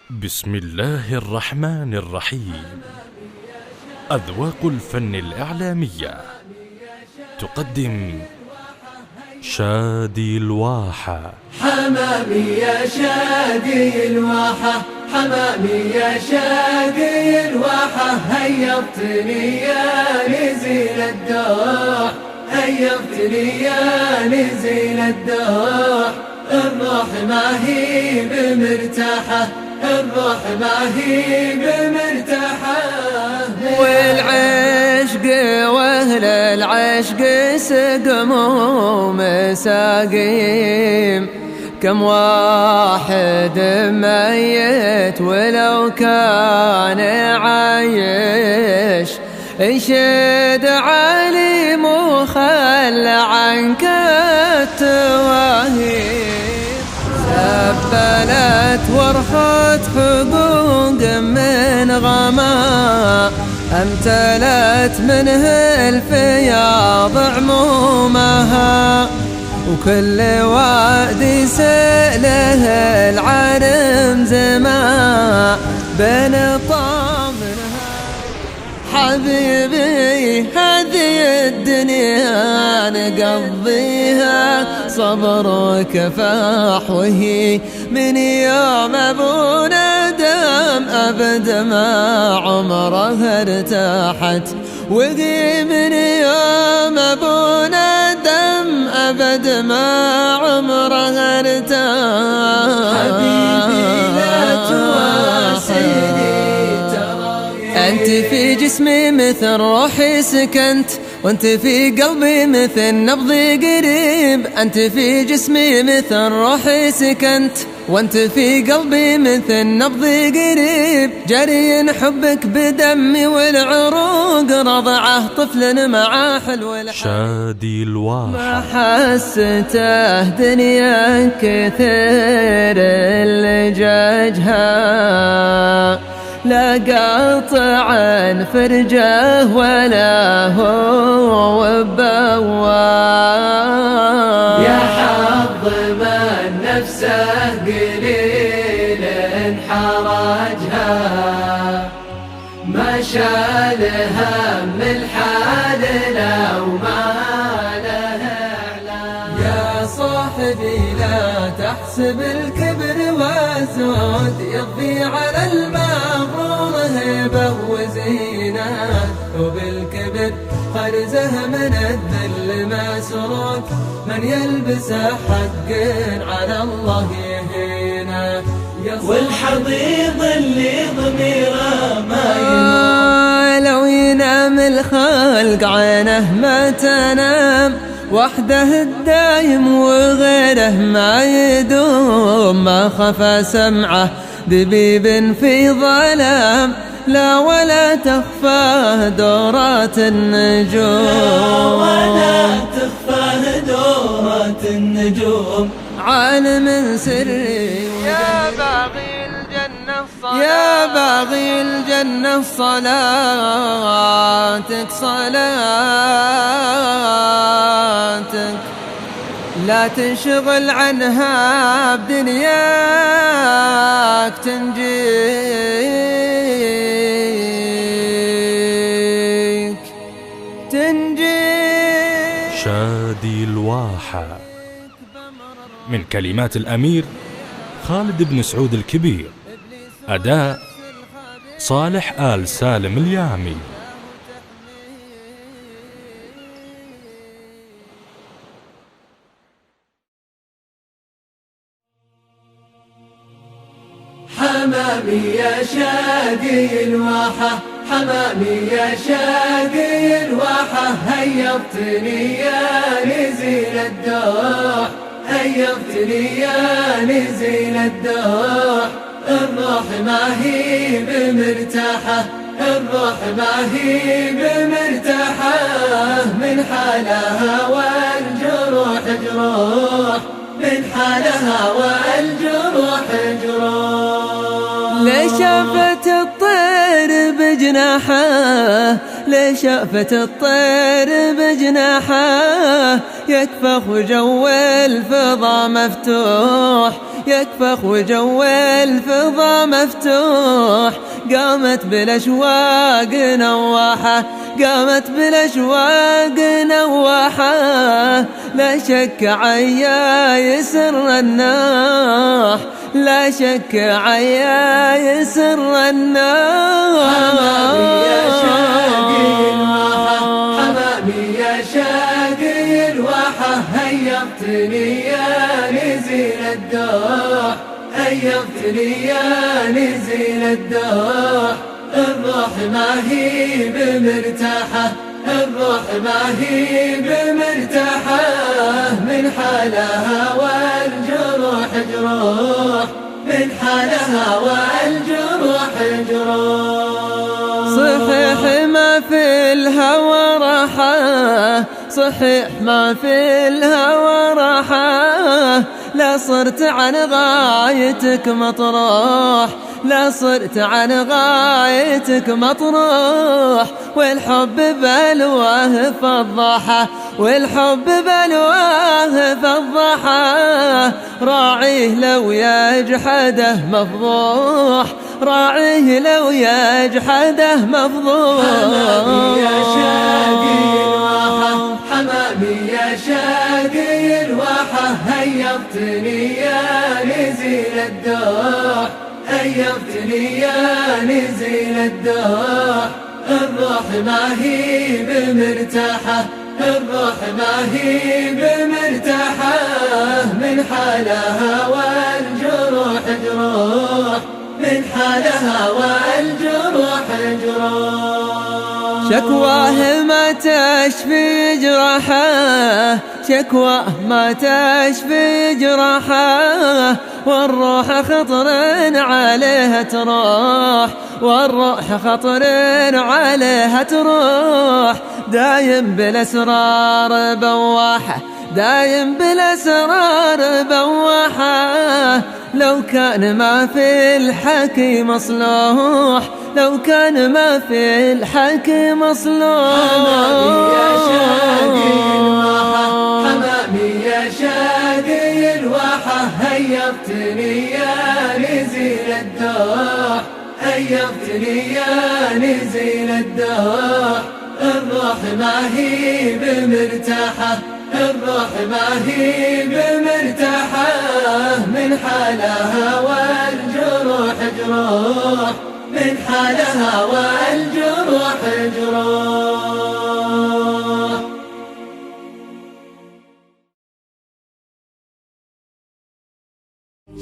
بسم الله الرحمن الرحيم. أذواق الفن الإعلامية تقدم شادي الواحة. حمامي يا شادي الواحة، حمامي يا شادي الواحة، هيبتني يا نزيل الدوح، هيبتني يا نزيل الدوح. الروح ما هي بمرتاحة، الروح ما هي بمرتاحة. والعشق واهل العشق سقموا مساقيم، كم واحد ميت ولو كان عايش. انشد عليم وخل عنك التواهيم، سبلت ورخت حقوق من غما، امتلت منه الفياض عمومها. وكل وادي سأله العالم زما بين طامنها. حبيبي هذه الدنيا نقضيها صبر وكفاح، وهي من يوم ابونا دام ابد ما عمرها ارتاحت، وهي من يوم ابونا دام ابد ما عمرها ارتاحت. حبيبي لا تواسيني، أنت في جسمي مثل روحي سكنت، وأنت في قلبي مثل نبضي قريب. أنت في جسمي مثل روحي سكنت، وأنت في قلبي مثل نبضي قريب. جري حبك بدمي والعروق رضعه طفل مع حلو الحب. شادي الواحة. ما حسته دنيا كثير اللجاجها، لا قاطع فرجه ولا هو بواب. يا حظ من نفسه قليل حرجها، ما شال هم الحال لو ما له اعلام. يا صاحبي لا تحسب الكبر والزهد يضي على المغرور هبه وزينه، وبالكبر خرزه من الذل مسروق. من يلبسه حق على الله يهينه. والحضيض اللي ضميره ما لو ينام الخلق عينه ما تنام، وحده الدايم وغيره ما يدوم. ما خفى سمعه دبيب في ظلام، لا ولا تخفى دورات النجوم، ولا تخفى دورات النجوم. عالم سري يا باغي الجنة الصلاة، يا باغي الجنة صلاتك صلاتك، لا تنشغل عنها بدنياك تنجيك تنجيك. شادي الواحة من كلمات الأمير خالد بن سعود الكبير، أداء صالح آل سالم اليامي. حمامي يا شادي الواحة، حمامي يا شادي الواحة، هيبتني يا نزيل الدوح، هيبتني يا نزيل الدوح. الروح ما هي بمرتاحة، الروح ما هي بمرتاحة. من حالها والجروح جروح، من حالها والجروح جروح. لشافت الطير بجناحه، لشافت الطير بجناحه، يكفخ وجو الفضا مفتوح. يكفخ وجو الفضا مفتوح. قامت بالأشواق نواحة، قامت بالأشواق نواحة، لا شك عيا سر الناح، لا شك عيا سر الناح. حمامي يا شاقي الواحة، حمامي يا شاقي الواحة، هيبتني يا نزيل الدوح، هيبتني يا نزيل الدوح. الروح ما هي بمرتاحة، الروح ما هي بمرتاحة، من حالها والجروح جروح، من حالها والجروح جروح. صحيح ما في الهوى راحة، صحيح ما في الهوى راحة، لا صرت عن غايتك مطروح، لا صرت عن غايتك مطروح. والحب بلواه فضحه، والحب بلواه فضحه، راعيه لو يجحده مفضوح، راعيه لو يجحده مفضوح. حمامي يا شاقي الواحة، حمامي يا شاقي الواحة، هيبتني يا نزيل الدوح، هيبتني يا نزيل الدوح. الروح ما هي بمرتاحة، الروح ما هي بمرتاحة، من حالها والجروح جروح، من حالها والجروح جروح. شكواه ما تشفي جراحه، شكواه ما تشفي جراحه، والروح خطر عليها تروح، والروح خطر عليها تروح. دايم بالأسرار بواحة، دايم بالأسرار بواحة، لو كان ما في الحكي مصلوح، لو كان ما في الحكي مصلوح. حمامي يا شاقي الواحة، حمامي يا شاقي الواحة، هيبتني يا نزيل الدوح، هيبتني يا نزيل الدوح. الروح ما هي بمرتاحة، الروح ما هي بمرتاحة، من حالها والجروح جروح، من حالها والجروح جروح.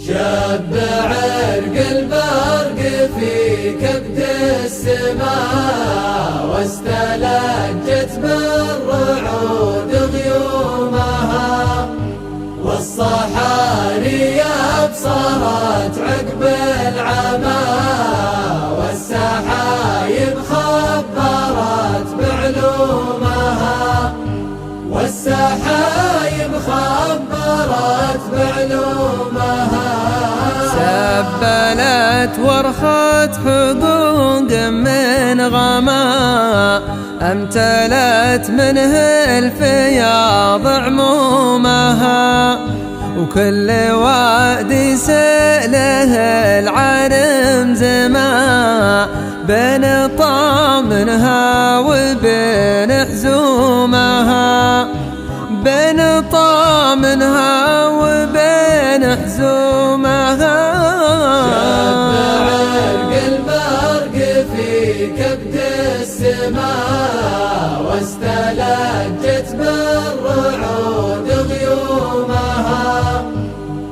شب عرق البرق في كبد السماء، واستلجت بالرعود غيومها، والصحاري أبصرت عقب العمى، والسحايب خبرت بعلومها، والسحايب خبرت بعلومها. سبلت ورخت حقوق من غماء، امتلت منه الفياض عمومها، وكل وادي سأله العرم زما، بين طامنها وبين حزومها، بين طامنها وبين حزومها. شب عرق البرق في كبد السماء، واستلجت بالرعود غيومها،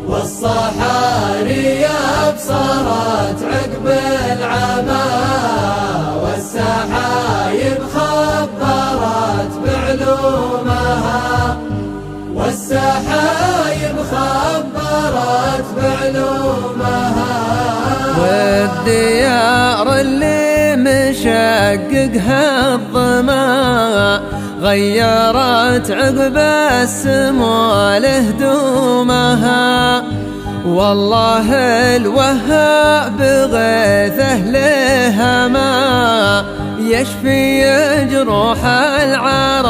والصحاري أبصرت عقب العمى، والسحايب خبرت بعلومها، والسحايب خبرت بعلومها. والديار اللي مشققها الظما، غيرت عقب السمو لهدومها، والله الوهاب غيثه لها ما يشفي جروح العرى.